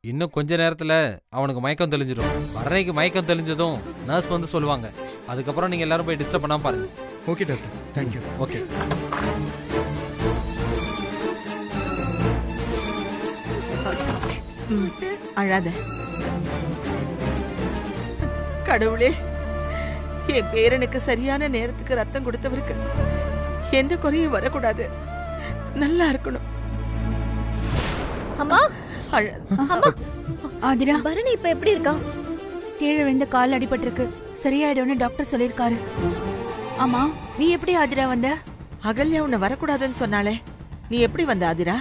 இன்னும் கொஞ்ச நேரத்துல அவனுக்கு மயக்கம் தெளிஞ்சிடும். பரணிக்கு மயக்கம் தெளிஞ்சதும் நர்ஸ் வந்து சொல்லுவாங்க. அதுக்கப்புறம் நீங்க எல்லாரும் போய் டிஸ்டர்ப் பண்ணாம பாருங்க. Okay doctor, thank you. ஓகே. அழாத. கடவுளே, என் பேரனுக்கு சரியான நேரத்துக்கு ரத்தம் கொடுத்தவருக்கு எந்த குறையும் வரக்கூடாது. நல்லா இருக்கணும். அம்மா, அம்மா. ஆதிரா, பரணி இப்ப எப்படி இருக்கா? கீழே விழுந்த கால் அடிபட்டிருக்கு, சரியாயிடும்னு டாக்டர் சொல்லிருக்காரு. ஆமா, நீ எப்படி ஆதிரா வந்த? அகல்யா உன்னை வரக்கூடாதுன்னு சொன்னாலே, நீ எப்படி வந்த ஆதிரா?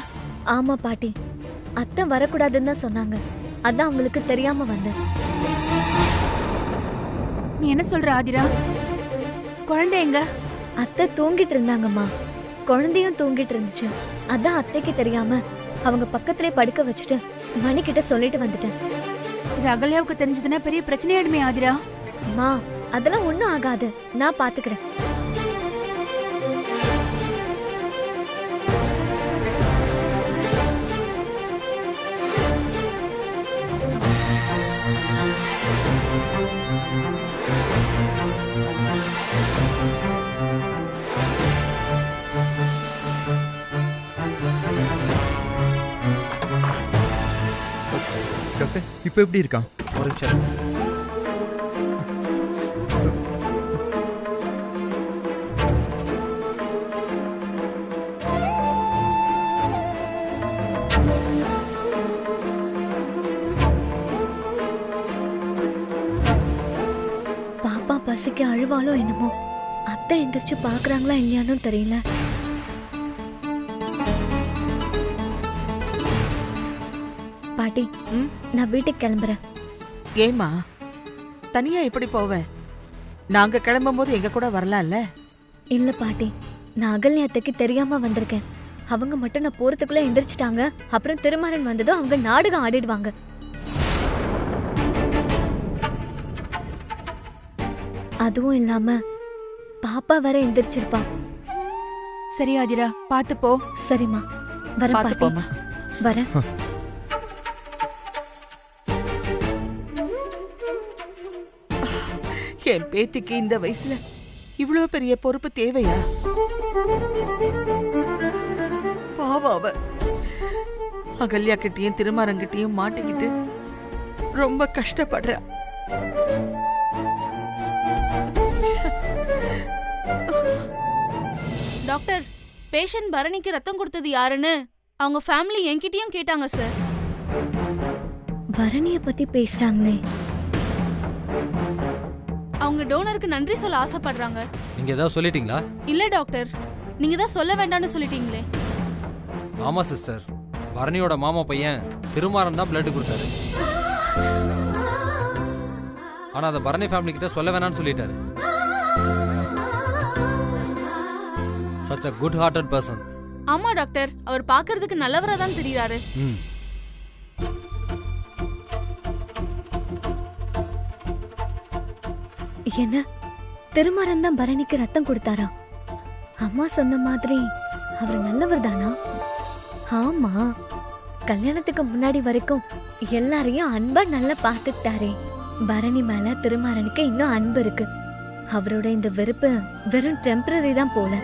ஆமா பாட்டி, அத்தை வரக்கூடாதுன்னு தான் சொன்னாங்க. அதான் அவங்களுக்கு தெரியாம வந்தேன். நீ என்ன சொல்ற ஆதிரா? குழந்தை எங்க? அத்தை தூங்கிட்டு இருந்தாங்கம்மா, குழந்தையும் தூங்கிட்டு இருந்துச்சு. அதான் அத்தைக்கு தெரியாம அவங்க பக்கத்திலே படுக்க வச்சுட்டு மணிக்கிட்ட சொல்லிட்டு வந்துட்டேன். இது அகல்யாவுக்கு தெரிஞ்சதுன்னா பெரிய பிரச்சனையாடுமே ஆதிரா. அம்மா, அதெல்லாம் ஒண்ணும் ஆகாது, நான் பாத்துக்கிறேன். டாக்டர், இப்போ எப்படி இருக்கான்? ஒரு நிமிஷம். பாப்பா பசிக்கு அழுவாலோ என்னமோ. அத்தை எந்திரிச்சு பாக்குறாங்களா இல்லையான்னு தெரியல. பாட்டி, நான் வீட்டுக்கு கிளம்புறேன். ஏமா தனியா எப்படி போவ? நாங்க கிளம்பும் போது எங்க கூட வரலாம்ல? இல்ல பாட்டி, நான் அகல்யா அத்தைக்கு தெரியாம வந்திருக்கேன். அவங்க மட்டும் நான் போறதுக்குள்ள எந்திரிச்சிட்டாங்க. அப்புறம் திருமாறன் வந்ததும் அவங்க நாடகம் ஆடிடுவாங்க. அதுவும் இல்லாம பாப்பா வேற எந்திரிச்சிருப்பா. சரி ஆதிரா, பாத்து போ. சரிம்மா, வரேன் பாத்து பாட்டி. போம்மா. வரேன். என் பேத்திக்கு இந்த வயசுல இவ்வளவு பெரிய பொறுப்பு தேவையா? பாவம் அவ. அகல்யா கிட்டயும் திருமாரங்கிட்டயும் மாட்டிக்கிட்டு ரொம்ப கஷ்டப்படுறா. டாக்டர், பேஷண்ட் பரணிக்கு ரத்தம் கொடுத்தது யாருன்னு அவங்க ஃபேமிலி என்கிட்டயும் கேட்டாங்க சார். பரணிய பத்தி பேசுறாங்களே. அவங்க டோனருக்கு நன்றி சொல்ல ஆசைப்படுறாங்க. நீங்க ஏதாவது சொல்லிட்டீங்களா? இல்ல டாக்டர், நீங்க தான் சொல்ல வேண்டாம்னு சொல்லிட்டீங்களே. ஆமா சிஸ்டர், பரணியோட மாமா பையன் திருமாறன் தான் பிளட் கொடுத்தாரு. ஆனா அதை பரணி ஃபேமிலி கிட்ட சொல்ல வேணாம்னு சொல்லிட்டாரு. such a good hearted person. ஆமா டாக்டர், அவர் பார்க்கிறதுக்கு நல்லவரா தான் தெரியுறாரு. என்ன, திருமாறன் தான் பரணிக்கு ரத்தம் கொடுத்தாரா? அம்மா சொன்ன மாதிரி அவர் நல்லவர் தானா? ஆமா, கல்யாணத்துக்கு முன்னாடி வரைக்கும் எல்லாரையும் அன்பா நல்லா பார்த்துக்கிட்டாரே. பரணி மேல திருமாறனுக்கு இன்னும் அன்பு இருக்கு. அவரோட இந்த வெறுப்பு வெறும் டெம்பரரி தான் போல.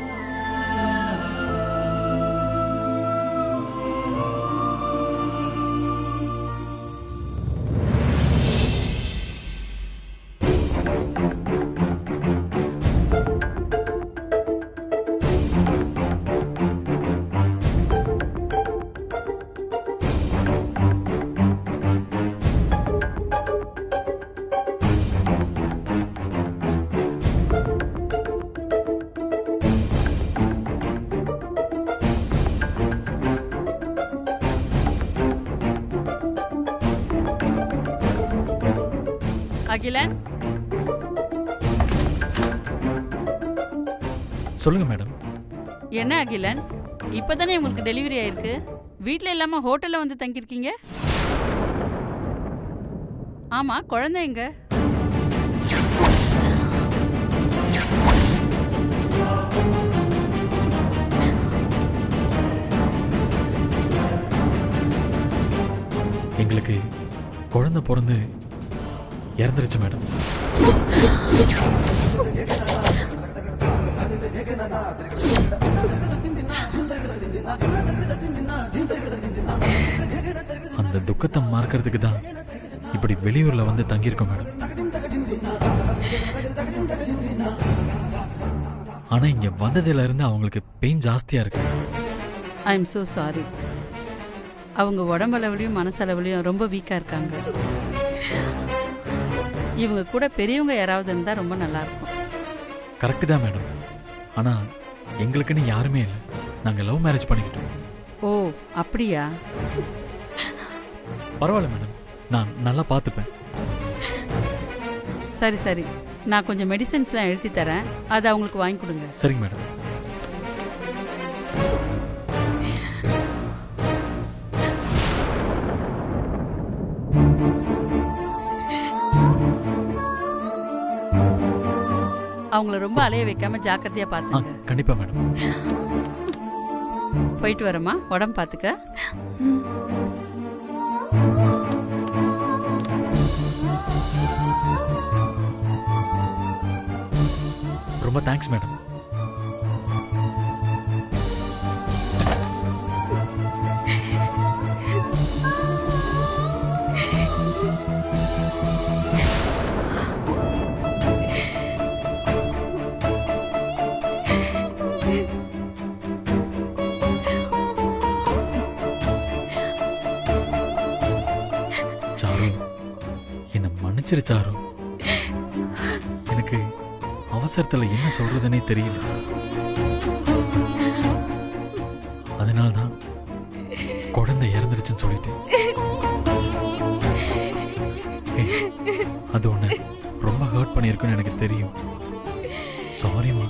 அகிலன், சொல்லுங்க மேடம். என்ன அகிலன், இப்பதானே உங்களுக்கு டெலிவரி ஆயிருக்கு. வீட்ல இல்லாம ஹோட்டல்ல வந்து தங்கியிருக்கீங்க. ஆமா, குழந்தை எங்க? எங்களுக்கு குழந்தை பிறந்து இறந்துருச்சு மேடம். அந்த துக்கத்தை மறக்கிறதுக்கு தான் இப்படி வெளியூர்ல வந்து தங்கியிருக்கோம் மேடம். ஆனா இங்க வந்ததுல இருந்து அவங்களுக்கு பெயின் ஜாஸ்தியா இருக்கு. I am so sorry. அவங்க உடம்பளவுலையும் மனசளவுலையும் ரொம்ப வீக்காக இருக்காங்க. இவங்க கூட பெரியவங்க யாராவது இருந்தால் ரொம்ப நல்லாயிருக்கும். கரெக்டு தான் மேடம். ஆனா எங்களுக்குன்னு யாருமே இல்லை. நாங்கள் லவ் மேரேஜ் பண்ணிக்கிட்டோம். ஓ அப்படியா? பரவாயில்ல மேடம், நான் நல்லா பார்த்துப்பேன். சரி சரி, நான் கொஞ்சம் மெடிசன்ஸ்லாம் எழுதி தரேன், அதை அவங்களுக்கு வாங்கி கொடுங்க. சரிங்க மேடம். அவங்கள ரொம்ப அலைய வைக்காம ஜாக்கிரதையா பாத்துங்க. கண்டிப்பா மேடம். போயிட்டு வரமா, உடம்பு பாத்துக்க. ரொம்ப தேங்க்ஸ் மேடம். சாரு, என்ன மன்னிச்சிரு சாரு. எனக்கு அவசரத்துல என்ன சொல்றதுன்னே தெரியல. அதனால்தான் குழந்தை இறந்துருச்சுன்னு சொல்லிட்டேன். அது ஒண்ணு ரொம்ப ஹர்ட் பண்ணியிருக்குன்னு எனக்கு தெரியும். சாரிம்மா.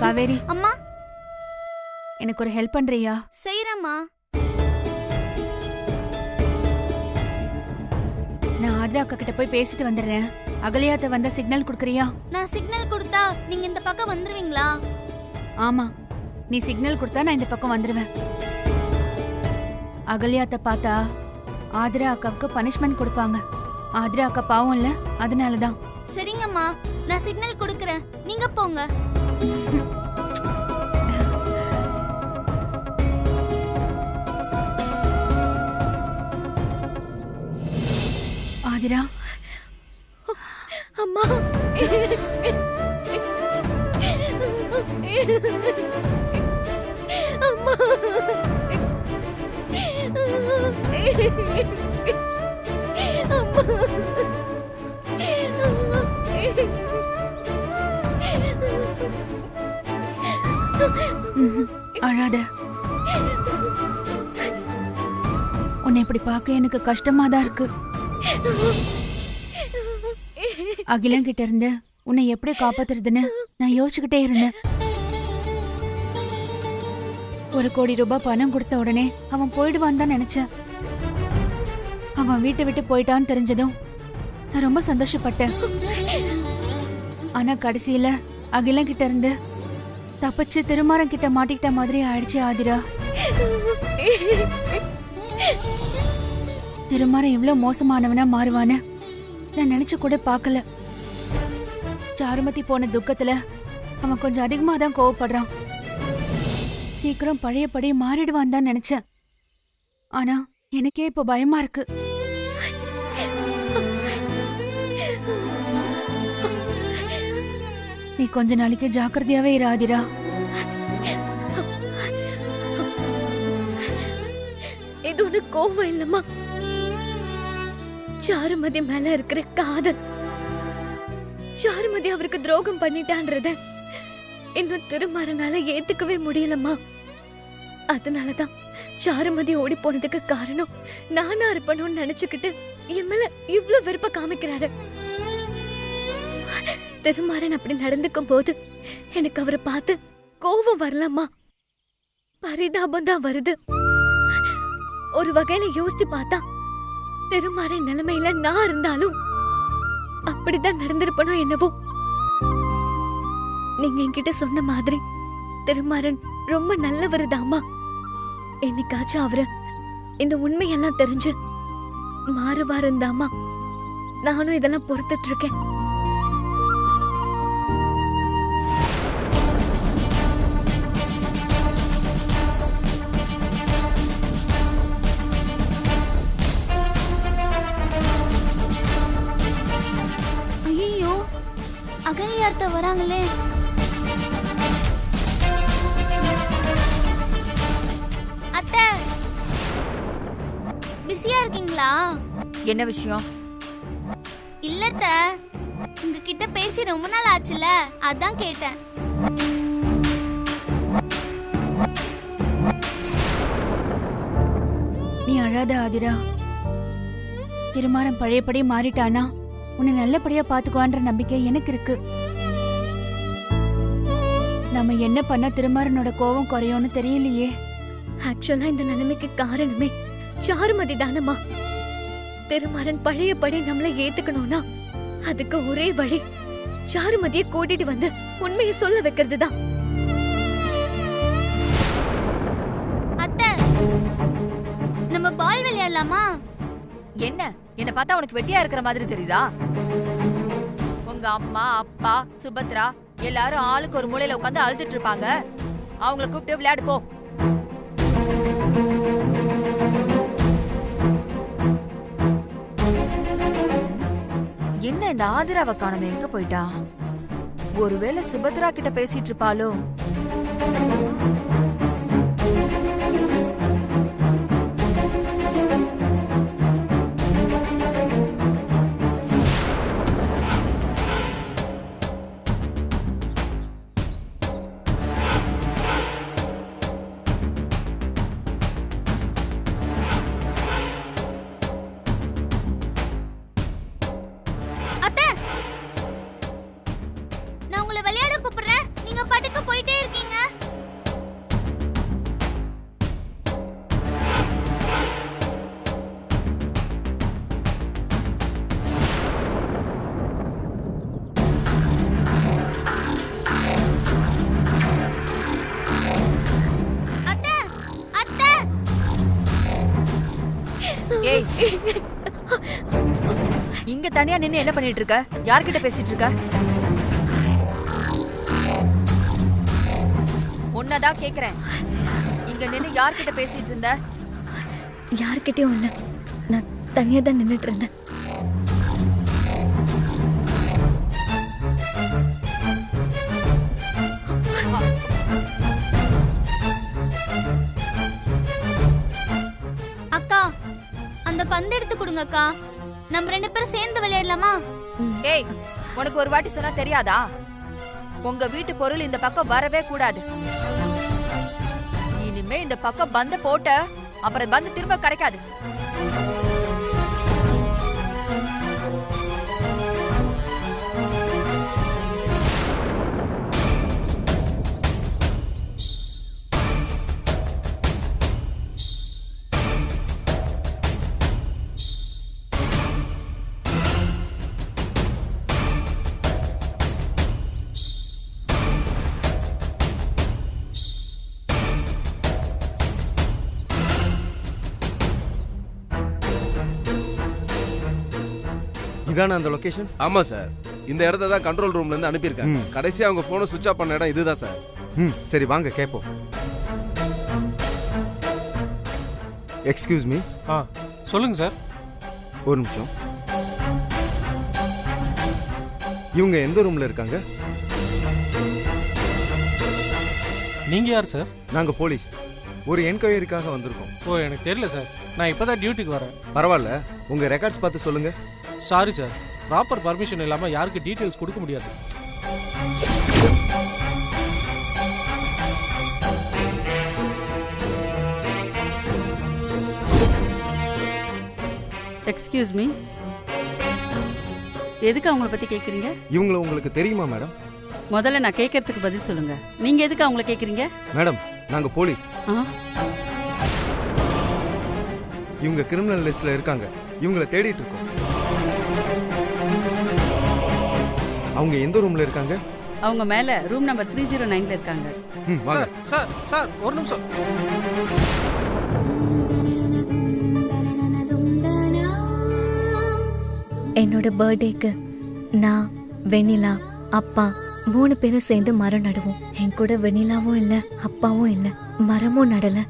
காவேரி, அம்மா எனக்கு ஒரு ஹெல்ப் பண்றியா? செய்யறேம்மா. நான் ஆத்ரா அக்கா கிட்ட போய் பேசிட்டு வந்துடுறேன். அகலியாத்த வந்த சிக்னல் கொடுக்கறியா? நான் சிக்னல் கொடுத்தா நீங்க இந்த பக்கம் வந்துருவீங்களா? ஆமா, நீ சிக்னல் கொடுத்தா நான் இந்த பக்கம் வந்துருவேன். அகலியாத்த பார்த்தா ஆத்ரா அக்காவுக்கு பனிஷ்மெண்ட் கொடுப்பாங்க. ஆத்ரா அக்கா பாவம் இல்ல, அதனாலதான். சரிங்கம்மா, நான் சிக்னல் கொடுக்கறேன், நீங்க போங்க. ஆதிரா, அம்மா, அம்மா, அழாத. உன்னை இப்படி பார்க்க எனக்கு கஷ்டமா தான் இருக்கு. அகிலம் கிட்ட இருந்து உன்னை எப்படி காப்பாத்துறதுன்னு நான் யோசிச்சுக்கிட்டே இருந்தேன். 1 கோடி ரூபாய் பணம் கொடுத்த உடனே அவன் போயிடுவான்னு தான் நினைச்சேன். அவன் வீட்டை விட்டு போயிட்டான்னு தெரிஞ்சதும் நான் ரொம்ப சந்தோஷப்பட்டேன். ஆனா கடைசியில அகிலம் கிட்ட இருந்து தப்பிச்சு திருமாறன் கிட்ட மாட்டிக்கிட்ட மாதிரி ஆயிடுச்சு ஆதிரா. திருமாறன் எவ்வளவு மோசமானவனா மாறுவான்னு நான் நினைச்சு கூட பார்க்கல. சாருமதி போன துக்கத்துல அவன் கொஞ்சம் அதிகமா தான் கோவப்படுறான். சீக்கிரம் பழையபடி மாறிடுவான் தான் நினைச்சேன். ஆனா எனக்கே இப்ப பயமா இருக்கு. நீ கொஞ்ச நாளைக்கு ஜாக்கிரதையாவே இரு ஆதிரா. இது ஒண்ணு கோவம் இல்லம்மா, சாருமதி மேல இருக்கிற காதல். சாருமதி அவருக்கு துரோகம் பண்ணிட்டான்றத இன்னும் திருமாறனால ஏத்துக்கவே முடியலம்மா. அதனாலதான் சாருமதி ஓடி போனதுக்கு காரணம் நானா இருப்பணும்னு நினைச்சுக்கிட்டு என் மேல இவ்ளோ வெறுப்ப காமிக்கிறாரு. திருமாறன் அப்படி நடந்துக்கும் போது எனக்கு அவரை பார்த்து கோவம் வரலம்மா, பரிதாபம் தான் வருது. ஒரு வகையில யோசிச்சு பார்த்தா திருமாறன் நிலைமையில நான் இருந்தாலும் அப்படிதான் நடந்திருப்பனோ என்னவோ. நீங்க என்கிட்ட சொன்ன மாதிரி திருமாறன் ரொம்ப நல்லவருதாம்மா. என்னைக்காச்சும் அவரு இந்த உண்மையெல்லாம் தெரிஞ்சு மாறுவாருந்தாமா நானும் இதெல்லாம் பொறுத்துட்டு இருக்கேன். ஐயோ, அகல்யார்த்த வராங்களே. அத்தை, பிஸியா இருக்கீங்களா? என்ன விஷயம்? இல்லத்த, உங்ககிட்ட பேசி ரொம்ப நாள் ஆச்சுல, அதான் கேட்டேன். நீ அழாத ஆதிரா. திருமாறன் பழையபடி மாறிட்டானா உன்னை நல்லபடியா பாத்துக்குவான்ற நம்பிக்கை எனக்கு இருக்கு. நம்ம என்ன பண்ண திருமாறனோட கோவம் குறையும்னு தெரியலையே. ஆக்சுவலா இந்த நிலைமைக்கு காரணமே சாருமதி தானம்மா. திருமாறன் பழையபடி நம்மள ஏத்துக்கணும்னா அதுக்கு ஒரே வழி சாருமதியை கூட்டிட்டு வந்து உண்மையை சொல்ல வைக்கிறது தான். அத்தை, நம்ம பால் விளையாடலாமா? என்ன பார்த்தா உனக்கு வெட்டியா இருக்கிற மாதிரி தெரியுதா? உங்க அம்மா அப்பா சுபத்ரா எல்லாரும் ஆளுக்கு ஒரு மூலையில உட்காந்து அழுதுட்டு இருப்பாங்க. அவங்கள கூப்பிட்டு விளையாடு போ. என்ன இந்த ஆதிராவை காணோமே, எங்க போயிட்டா? ஒருவேளை சுபத்ரா கிட்ட பேசிட்டு இருப்பாளோ? அத்தை, நான் உங்களை விளையாட கூப்பிடுறேன், நீங்க பாட்டுக்கு போயிட்டே இருக்கீங்க. அத்தை, அத்தை. ஏய், இங்க தனியா நின்னு என்ன பண்ணிட்டு இருக்க? யார்கிட்ட பேசிட்டு இருக்க? உன்னதான் கேக்குறேன். இங்க நின்னு யார்கிட்ட பேசிட்டு இருந்த? யார்கிட்டயும் இல்ல, நான் தனியா தான் நின்னுட்டு இருந்தேன். அக்கா, அந்த பந்து எடுத்து கொடுங்க அக்கா, நம்ம 2 பேரும் சேர்ந்து விளையாடலாமா? ஏய், உனக்கு ஒரு வாட்டி சொன்னா தெரியாதா? உங்க வீட்டு பொருள் இந்த பக்கம் வரவே கூடாது. இனிமே இந்த பக்கம் பந்த போட்ட அப்புறம் பந்து திரும்ப கிடைக்காது. இதான அந்த லொகேஷன்? ஆமா சார், இந்த இடத்த தான் கண்ட்ரோல் ரூம்ல இருந்து அனுப்பியிருக்காங்க. கடைசியா அவங்க போனை சுவிட்ச் ஆஃப் பண்ண இடம் இதுதான் சார். சரி வாங்க கேட்போம். Excuse me. சொல்லுங்க சார். ஒரு நிமிஷம். இவங்க எந்த ரூம்ல இருக்காங்க? நீங்க யார் சார்? நாங்க போலீஸ். ஒரு என்கொயரிக்காக வந்திருக்கோம். ஓ எனக்கு தெரியல சார், நான் இப்போ தான் டியூட்டிக்கு வரேன். பரவாயில்ல, உங்கள் ரெக்கார்ட்ஸ் பார்த்து சொல்லுங்கள். சாரி சார், ப்ராப்பர் பர்மிஷன் இல்லாமல் யாருக்கு டீட்டெயில்ஸ் கொடுக்க முடியாது. எக்ஸ்கியூஸ் மீ, எதுக்கு அவங்கள பத்தி கேக்குறீங்க? இவங்கள உங்களுக்கு தெரியுமா மேடம்? முதல்ல நான் கேட்கறதுக்கு பதில் சொல்லுங்க. நீங்க எதுக்கு அவங்கள கேக்குறீங்க? மேடம், நாங்க போலீஸ். ஆ? இவங்க கிரிமினல் லிஸ்ட்ல இருக்காங்க. இவங்கள தேடிட்டு இருக்கோம். அவங்க எந்த ரூம்ல இருக்காங்க? அவங்க மேல ரூம் நம்பர் 309ல இருக்காங்க. வாங்க. சார் சார் ஒரு நிமிஷம். என்னோட பர்த்டேக்கு நான், வெண்ணிலா, அப்பா 3 பேரும் சேர்ந்து மரம் நடுவோம். என் கூட வெண்ணிலாவும் இல்ல, அப்பாவும் இல்ல, மரமும் நடல.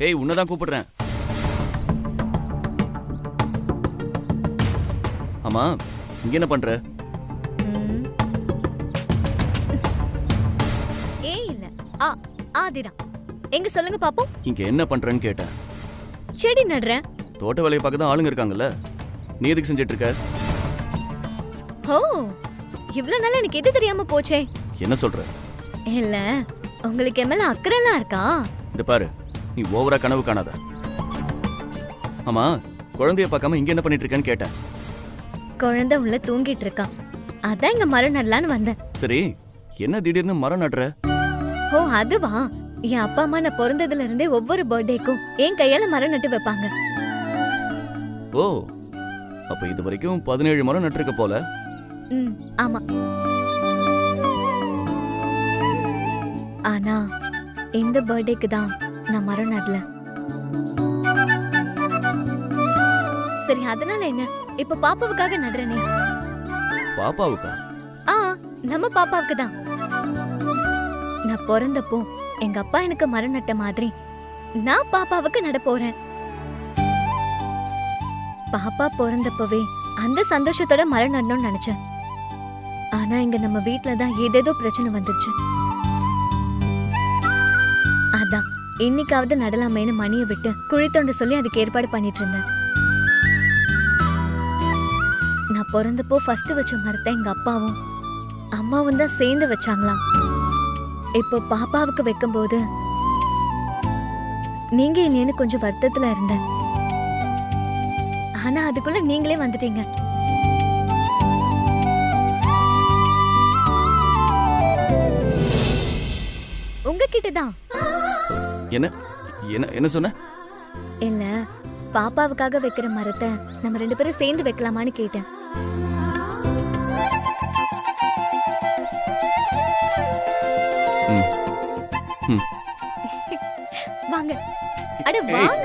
ஏய், உன்னதான் கூப்பிடுறேன். ஆமா, இங்க என்ன பண்ற? ஏய் இல்ல, ஆதிதான். எங்க சொல்லுங்க பாப்போம். இங்க என்ன பண்றேன்னு கேட்டேன். செடி நடுறேன். தோட்ட வேலையை பார்க்க தான் ஆளுங்க இருக்காங்கல்ல, நீ எதுக்கு செஞ்சிட்டு இருக்க? ஓ, இவ்வளவு நாள் எனக்கு எது தெரியாம போச்சே. என்ன சொல்ற? இல்ல, உங்களுக்கு எம்எல்ஏ அக்கறைலாம் இருக்கா? இந்த பாரு, நீ ஓவரா கனவு காணாத. ஆமா, குழந்தைய பார்க்காம இங்க என்ன பண்ணிட்டு இருக்கேன்னு கேட்டேன். குழந்தை உள்ள தூங்கிட்டு இருக்கா, அதான் இங்க மரம் நடலான்னு வந்தேன். சரி, என்ன திடீர்னு மரம் நடுற? ஓ அதுவா, என் அப்பா அம்மா நான் பிறந்ததுல இருந்தே ஒவ்வொரு பர்த்டேக்கும் என் கையால மரம் நட்டு வைப்பாங்க. ஓ, அப்ப இது வரைக்கும் 17 மரம் நட்டிருக்க போல. ஆமா. ஆனா இந்த பர்த்டேக்கு தான் நான் மரம் நடல. சரி, அதனால என்ன, இப்ப பாப்பாவுக்காக நடுறேனே. பாப்பாவுக்கா? நம்ம பாப்பாவுக்கு தான். நான் பிறந்தப்போ எங்க அப்பா எனக்கு மரம் நட்ட மாதிரி நான் பாப்பாவுக்கு நட போறேன். பாப்பா பிறந்தப்பவே அந்த சந்தோஷத்தோட மரம் நடணும்னு நினைச்சேன். ஆனா இங்க நம்ம வீட்டுல தான் ஏதேதோ பிரச்சனை வந்துருச்சு. அதான் இன்னைக்காவது நடலாமேன்னு மணியை விட்டு குழி தோண்ட சொல்லி அதுக்கு ஏற்பாடு பண்ணிட்டு இருந்தேன். நான் பிறந்தப்போ ஃபர்ஸ்ட் வச்ச மரத்தை எங்க அப்பாவும் அம்மாவும் தான் சேர்ந்து வச்சாங்களாம். இப்போ பாப்பாவுக்கு வைக்கும் போது நீங்க இல்லையேன்னு கொஞ்சம் வருத்தத்துல இருந்தேன். ஆனா அதுக்குள்ள நீங்களே வந்துட்டீங்க. உங்ககிட்டதான். என்ன என்ன என்ன சொன்ன? இல்ல, பாப்பாவுக்காக வைக்கிற மரத்தை நம்ம 2 பேரும் சேர்ந்து வைக்கலாமான்னு கேட்டேன். வாங்க, அட வாங்க.